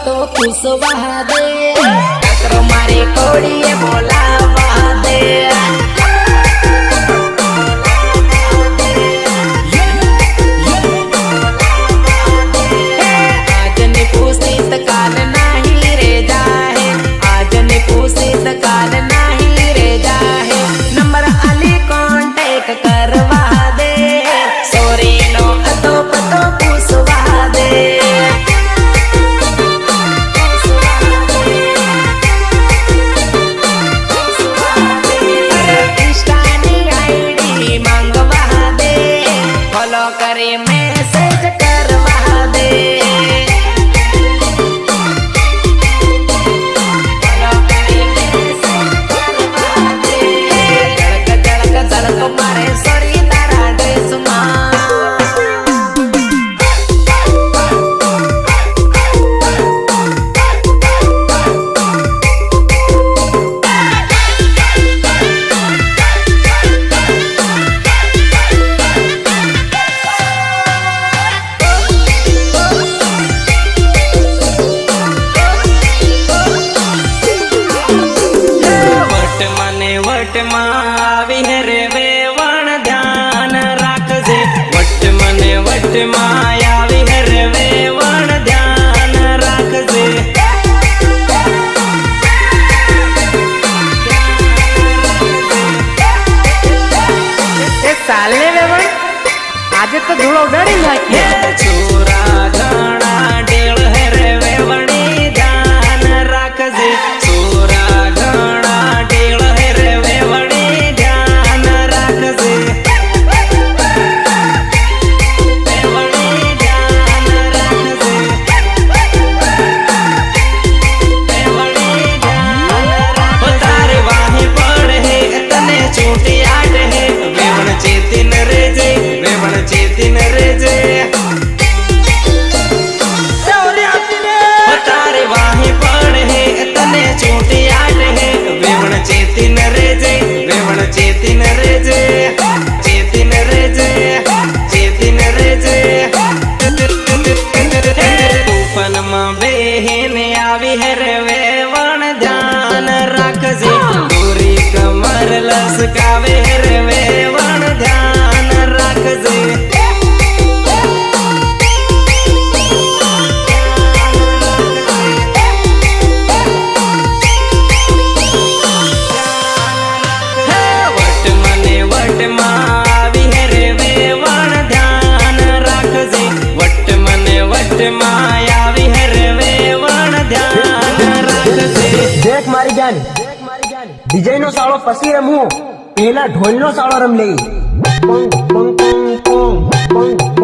तो पूछवा दे ककरो मारी कोड़िए बोलावा दे आज ने पूछी त काल नहीं रे जाहे आज ने पूछी त काल नहीं रे जाहे नंबर अली कांटेक्ट करवा दे सोरी नो तो पतो पूछवा दे करे मैसेज करवा दे जड़क जड़क मारे sorry Tara dress what Mavi रे वेवण ध्यान राखजे वट मने वट मायावी रे वेवण ध्यान राखजे साले वेवण आज तो धूल उडाड़ी नाखी छोरा घणा डेळ रे वेवणी ध्यान राखजे छोरा घणा डेळ चेतिन रेजे तारे वाही पड़ है तने छोटी आट है वेवण चेतिन रेजे वेवण चेतिन रेजे चेतिन रेजे चेतिन रेजे तूफान में बेहन आवी है रे वेवण ध्यान राखजे गोरी कमर लसकावे रे वेवण ध्यान राखजे देख मारी जान डिजाइन नो साड़ो पसी रमू पहला ढोल नो साड़ो रम ले पंग पंग पंग पंग पंग